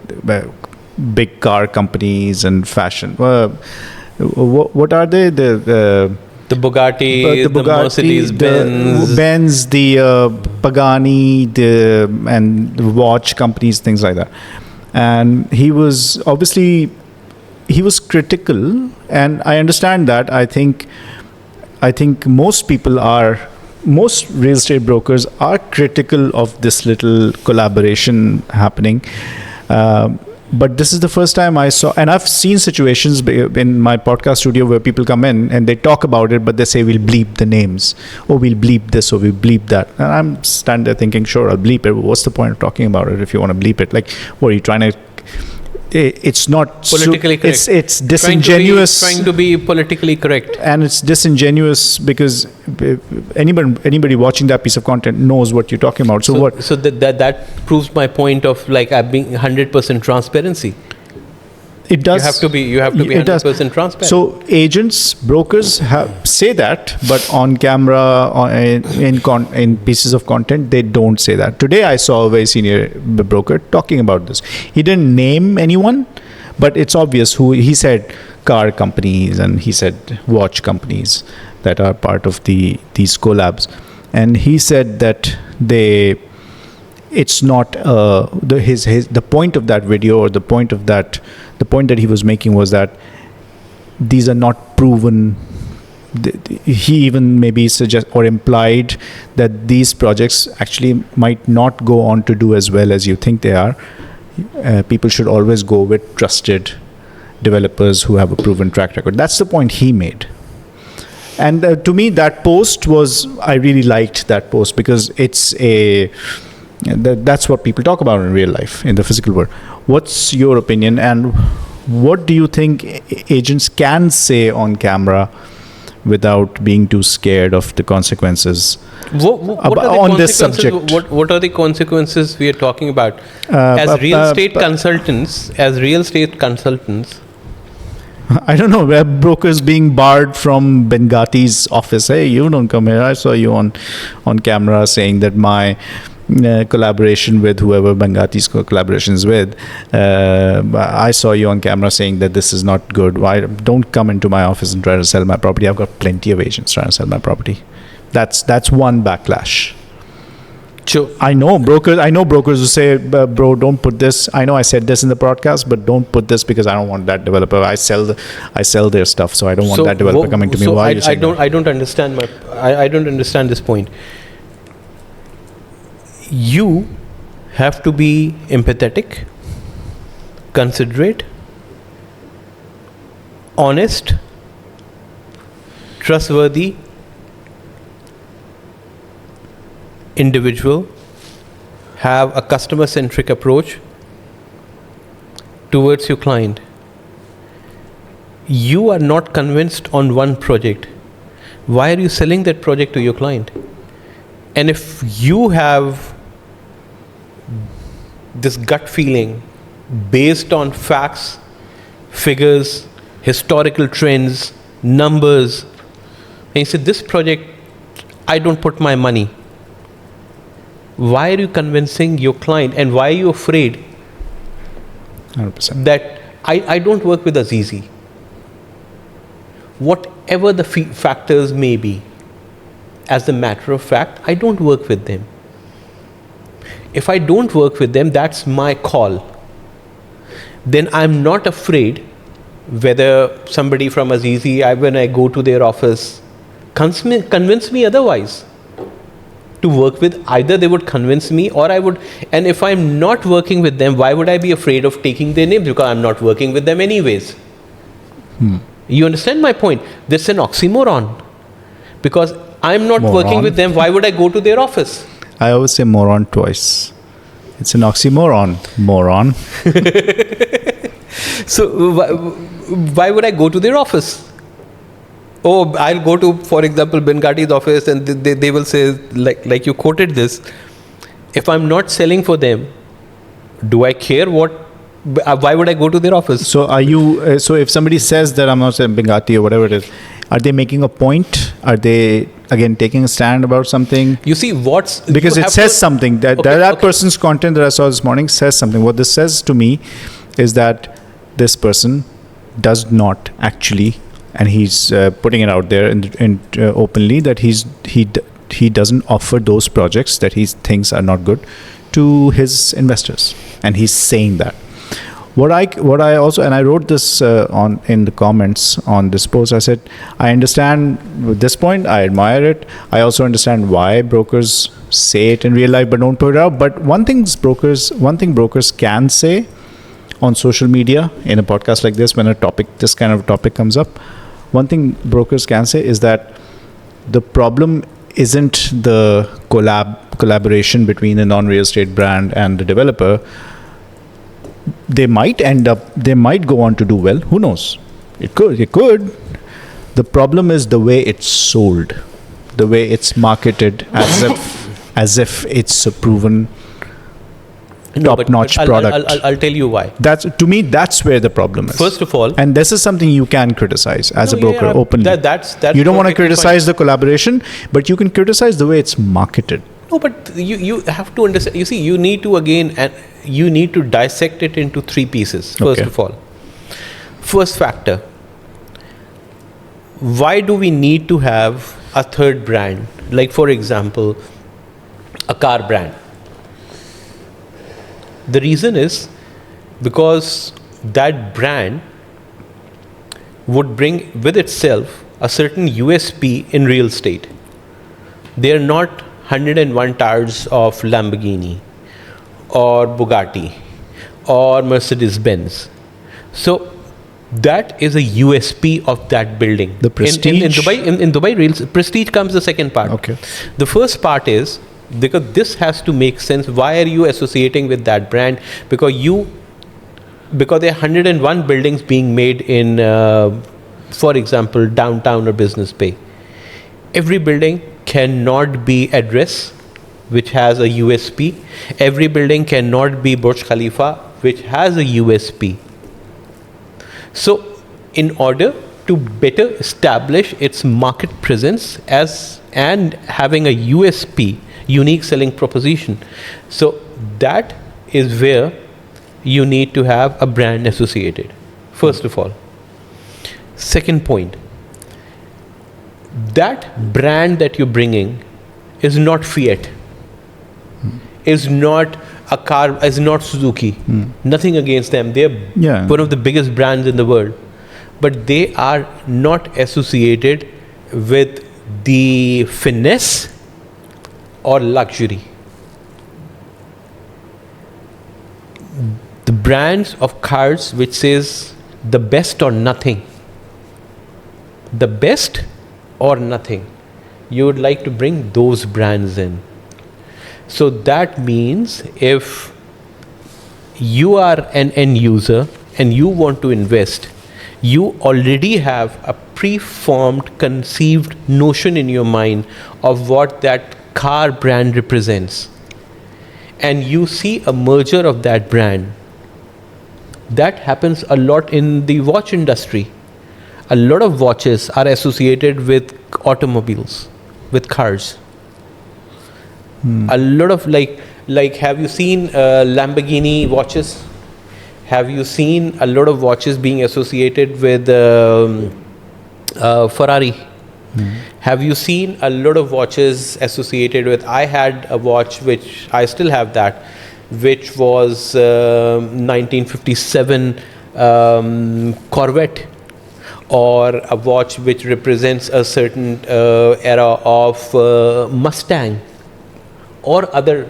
big car companies and fashion. What are they? The Bugatti, the Mercedes Benz, the Pagani, and the watch companies, things like that. And he was critical, and I understand that. I think most real estate brokers are critical of this little collaboration happening. But this is the first time I saw, and I've seen situations in my podcast studio where people come in and they talk about it, but they say, we'll bleep the names, or we'll bleep this, or we'll bleep that. And I'm standing there thinking, sure, I'll bleep it. But what's the point of talking about it if you want to bleep it? Like, what are you trying to... It's not politically correct. It's disingenuous. Trying to be politically correct, and it's disingenuous because anybody watching that piece of content knows what you're talking about. So what? So that proves my point of like being 100% transparency. It does. You have to be 100% transparent. So agents, brokers say that, but on camera, in pieces of content, they don't say that. Today, I saw a very senior broker talking about this. He didn't name anyone, but it's obvious who. He said car companies and he said watch companies that are part of these collabs, and he said that it's not the point of that video, or the point that he was making was that these are not proven. He even maybe suggest or implied that these projects actually might not go on to do as well as you think they are. People should always go with trusted developers who have a proven track record. That's the point he made. And to me, that post I really liked that post because that's what people talk about in real life, in the physical world. What's your opinion, and what do you think agents can say on camera without being too scared of the consequences on this subject? What are the consequences we are talking about? As real estate consultants, I don't know, where brokers being barred from Bengati's office. Hey, you don't come here. I saw you on camera saying that my collaboration with whoever Bengati's collaboration is with, I saw you on camera saying that this is not good. Why don't come into my office and try to sell my property? I've got plenty of agents trying to sell my property. That's one backlash. Sure. I know brokers who say, bro, don't put this. I know I said this in the podcast, but don't put this because I don't want that developer. I sell their stuff, so I don't want that developer coming to me. Why I don't understand I don't understand this point. You have to be empathetic, considerate, honest, trustworthy, individual, have a customer-centric approach towards your client. You are not convinced on one project. Why are you selling that project to your client? And if you have this gut feeling based on facts, figures, historical trends, numbers, and you say, this project, I don't put my money. Why are you convincing your client, and why are you afraid 100%. that I don't work with Azizi? Whatever the factors may be, as a matter of fact, I don't work with them. If I don't work with them, that's my call. Then I'm not afraid whether somebody from Azizi, when I go to their office, convince me otherwise. To work with, either they would convince me or I would. And if I'm not working with them, why would I be afraid of taking their names? Because I'm not working with them anyways. You understand my point? This is an oxymoron. Because I'm not working with them, why would I go to their office? I always say moron twice. It's an oxymoron, moron. So why would I go to their office? Oh, I'll go to, for example, Ben Ghati's office, and they will say, like you quoted this, if I'm not selling for them, do I care why would I go to their office? So are you, so if somebody says that I'm not selling Ben Ghati or whatever it is, are they making a point? Are they, again, taking a stand about something? You see, because it says something. That person's content that I saw this morning says something. What this says to me is that this person does not actually, and he's putting it out there openly, that he doesn't offer those projects that he thinks are not good to his investors, and he's saying that. What I also, and I wrote this in the comments on this post, I said, I understand at this point, I admire it. I also understand why brokers say it in real life but don't put it out. But one thing brokers can say on social media in a podcast like this, when this kind of topic comes up, one thing brokers can say is that the problem isn't the collaboration between a non-real estate brand and the developer. They might go on to do well. Who knows? It could. The problem is the way it's sold, the way it's marketed as if it's a proven top-notch product. I'll tell you why. To me, that's where the problem is. First of all, and this is something you can criticize as a broker openly. That's you don't want to criticize the collaboration, but you can criticize the way it's marketed. No, but you have to understand. You see, you need to dissect it into three pieces. First of all, first factor: why do we need to have a third brand? Like, for example, a car brand. The reason is because that brand would bring with itself a certain USP in real estate. They are not 101 tires of Lamborghini or Bugatti or Mercedes-Benz. So that is a USP of that building. The prestige. In Dubai, prestige comes the second part. Okay. The first part is, because this has to make sense. Why are you associating with that brand? Because there are 101 buildings being made in, for example, downtown or Business Bay. Every building cannot be address, which has a USP. Every building cannot be Burj Khalifa, which has a USP. So, in order to better establish its market presence and having a USP, unique selling proposition, so that is where you need to have a brand associated, first of all. Second point, that brand that you're bringing is not Fiat, is not a car, is not Suzuki. Nothing against them. They're one of the biggest brands in the world. But they are not associated with the finesse or luxury. The brands of cars which says the best or nothing. The best or nothing. You would like to bring those brands in. So that means if you are an end user and you want to invest, you already have a preformed, conceived notion in your mind of what that car brand represents. And you see a merger of that brand. That happens a lot in the watch industry. A lot of watches are associated with automobiles, with cars. A lot of like have you seen Lamborghini watches? Have you seen a lot of watches being associated with Ferrari? Have you seen a lot of watches associated with? I had a watch which I still have that, which was 1957 Corvette, or a watch which represents a certain era of Mustang or other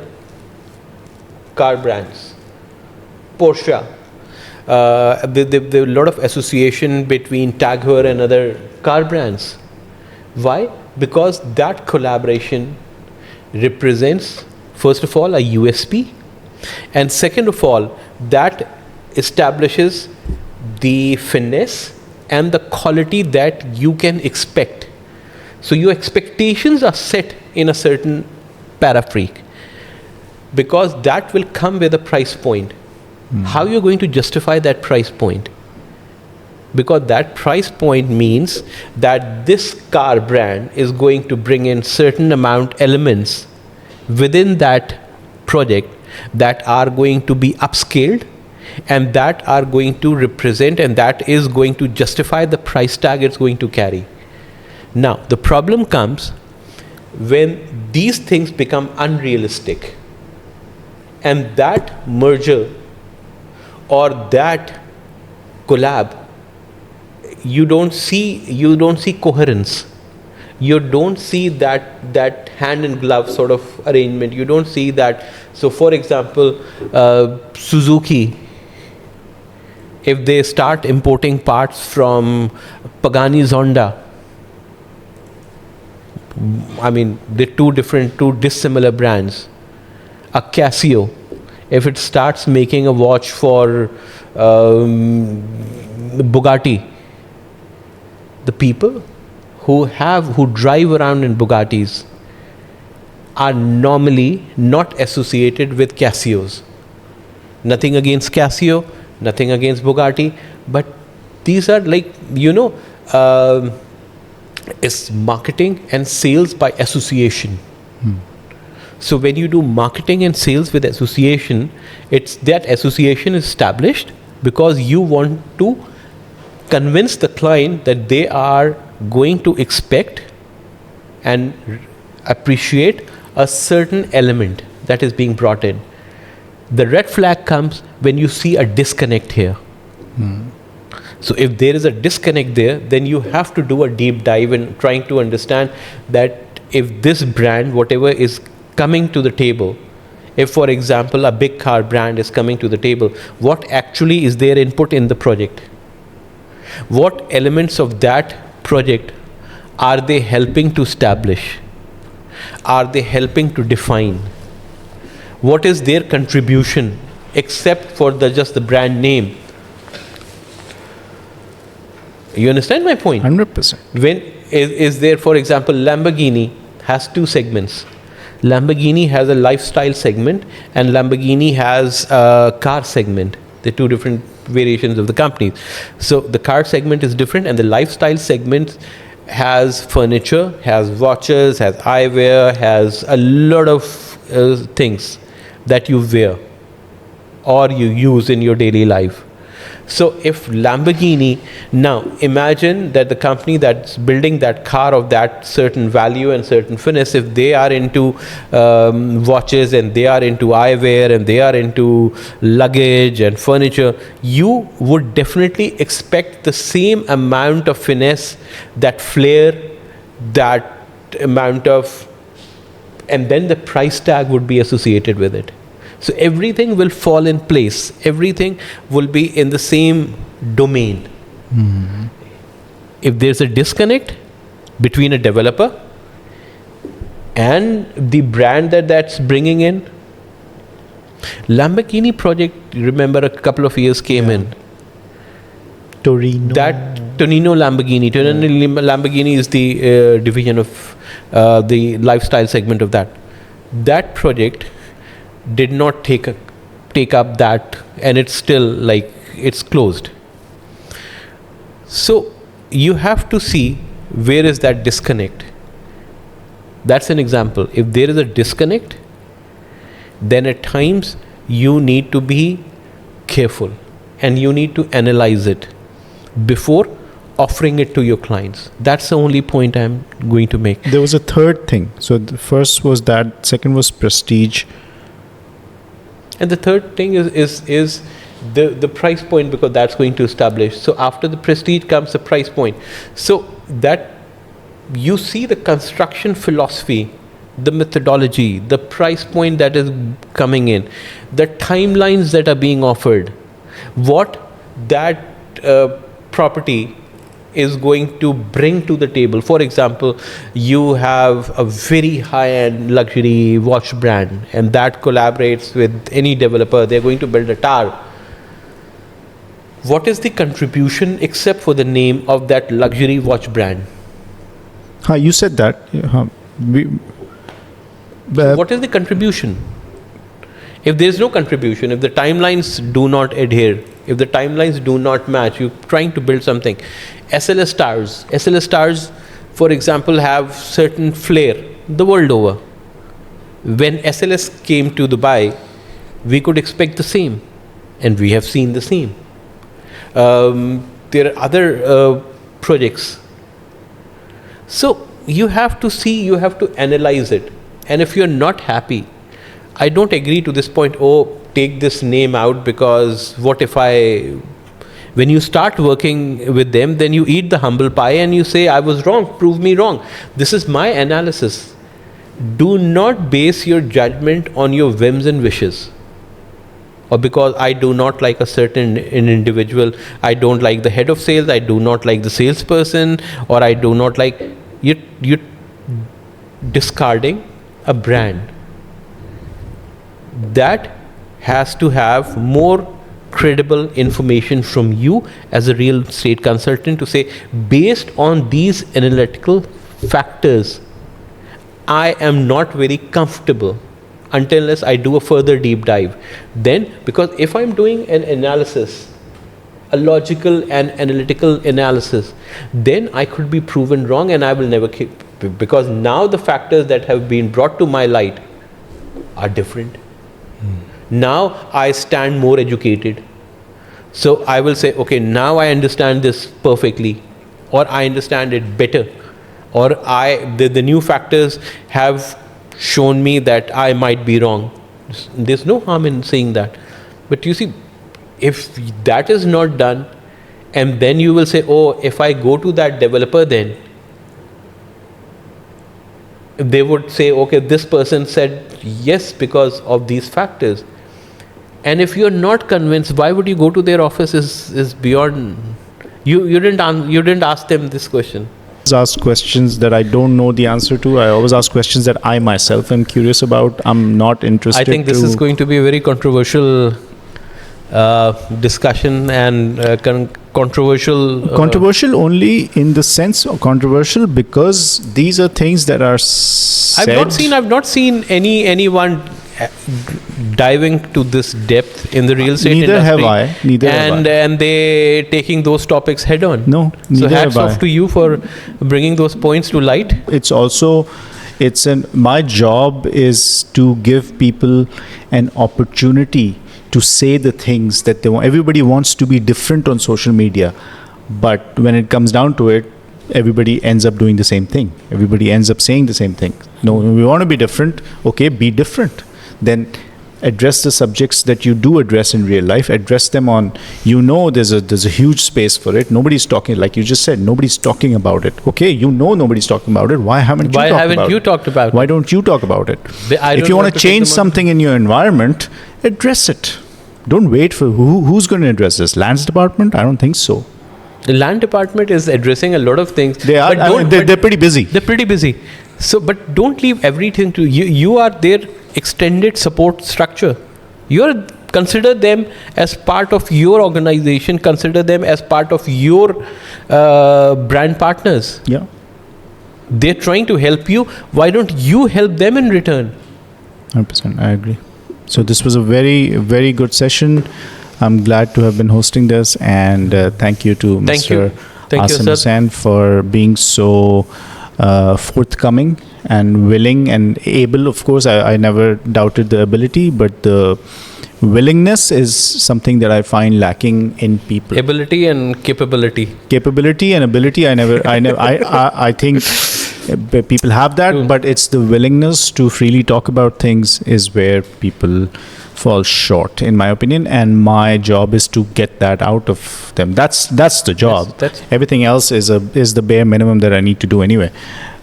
car brands, Porsche. There are a lot of association between Tag Heuer and other car brands. Why? Because that collaboration represents, first of all, a USP, and second of all, that establishes the finesse and the quality that you can expect. So your expectations are set in a certain paraphrase, because that will come with a price point. How you're going to justify that price point? Because that price point means that this car brand is going to bring in certain amount elements within that project that are going to be upscaled, and that are going to represent, and that is going to justify the price tag it's going to carry. Now, the problem comes when these things become unrealistic, and that merger or that collab, you don't see coherence. You don't see that hand in glove sort of arrangement. You don't see that. So, for example, Suzuki, if they start importing parts from Pagani Zonda, I mean, they're two dissimilar brands. A Casio, if it starts making a watch for Bugatti, the people who drive around in Bugattis are normally not associated with Casios. Nothing against Casio, nothing against Bugatti, but these are like, it's marketing and sales by association. So when you do marketing and sales with association, it's that association is established because you want to convince the client that they are going to expect and appreciate a certain element that is being brought in. The red flag comes when you see a disconnect here. So if there is a disconnect there, then you have to do a deep dive in trying to understand that if this brand, whatever is coming to the table, if for example a big car brand is coming to the table, what actually is their input in the project? What elements of that project are they helping to establish? Are they helping to define? What is their contribution except for just the brand name? You understand my point? 100%. When is there, for example, Lamborghini has two segments. Lamborghini has a lifestyle segment and Lamborghini has a car segment. They're two different variations of the companies. So the car segment is different, and the lifestyle segment has furniture, has watches, has eyewear, has a lot of things that you wear or you use in your daily life. So if Lamborghini, now imagine that the company that's building that car of that certain value and certain finesse, if they are into watches and they are into eyewear and they are into luggage and furniture, you would definitely expect the same amount of finesse, that flair, that amount of, and then the price tag would be associated with it. So everything will fall in place. Everything will be in the same domain. If there's a disconnect between a developer and the brand that's bringing in, Lamborghini project, remember a couple of years came in. Torino. That Tonino Lamborghini. Tonino Lamborghini is the division of the lifestyle segment of that. That project did not take up that, and it's still like it's closed. So you have to see where is that disconnect. That's an example. If there is a disconnect, then at times you need to be careful and you need to analyze it before offering it to your clients. That's the only point I'm going to make. There was a third thing. So the first was that, second was prestige. And the third thing is the price point, because that's going to establish. So after the prestige comes the price point. So that you see the construction philosophy, the methodology, the price point that is coming in, the timelines that are being offered, what that property is going to bring to the table. For example, you have a very high-end luxury watch brand, and that collaborates with any developer. They're going to build a tower. What is the contribution except for the name of that luxury watch brand? You said that. What is the contribution? If there is no contribution, if the timelines do not adhere, if the timelines do not match, you're trying to build something. SLS towers, for example, have certain flair the world over. When SLS came to Dubai, we could expect the same, and we have seen the same. There are other projects. So you have to see, you have to analyze it. And if you're not happy, I don't agree to this point, oh, take this name out, because what if when you start working with them, then you eat the humble pie and you say, I was wrong, prove me wrong. This is my analysis. Do not base your judgment on your whims and wishes. Or because I do not like a certain individual, I don't like the head of sales, I do not like the salesperson, or I do not like, you're discarding a brand. That has to have more credible information from you as a real estate consultant to say, based on these analytical factors, I am not very comfortable unless I do a further deep dive. Then, because if I'm doing an analysis, a logical and analytical analysis, then I could be proven wrong and I will never keep, because now the factors that have been brought to my light are different. Now I stand more educated. So I will say, okay, now I understand this perfectly, or I understand it better, or the new factors have shown me that I might be wrong. There's no harm in saying that. But you see, if that is not done, and then you will say, oh, if I go to that developer, then they would say, okay, this person said yes because of these factors. And if you're not convinced, why would you go to their office is beyond. You didn't ask them this question. I ask questions that I don't know the answer to. I always ask questions that I myself am curious about. I'm not interested. I think this is going to be a very controversial discussion, and controversial. Controversial only in the sense of controversial because these are things that are said. I've not seen anyone diving to this depth in the real estate Neither industry. Neither have I. And they taking those topics head on. No, So neither hats have I. off to you for bringing those points to light. It's also, my job is to give people an opportunity to say the things that they want. Everybody wants to be different on social media, but when it comes down to it, everybody ends up doing the same thing. Everybody ends up saying the same thing. No, we want to be different. Okay, be different. Then address the subjects that you do address in real life. Address them on, there's a huge space for it. Nobody's talking, like you just said, nobody's talking about it. Okay, nobody's talking about it. Why haven't you talked about it? Why don't you talk about it? If you want to change something in your environment, address it. Don't wait for who's going to address this. Lands department? I don't think so. The land department is addressing a lot of things. They are. They're pretty busy. They're pretty busy. So, but don't leave everything to you. You are their extended support structure. Consider them as part of your organization. Consider them as part of your brand partners. Yeah. They're trying to help you. Why don't you help them in return? 100%. I agree. So this was a very, very good session. I'm glad to have been hosting this, and thank you to Mr. Asim Hussain for being so forthcoming and willing and able. Of course, I never doubted the ability, but the willingness is something that I find lacking in people. Ability and capability. Capability and ability, I think people have that, but it's the willingness to freely talk about things is where people fall short, in my opinion. And my job is to get that out of them. That's the job. That's- Everything else is the bare minimum that I need to do anyway.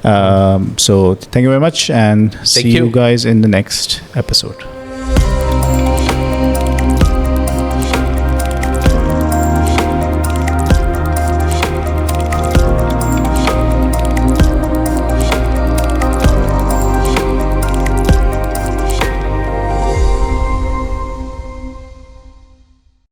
So thank you very much, and see you you. guys in the next episode.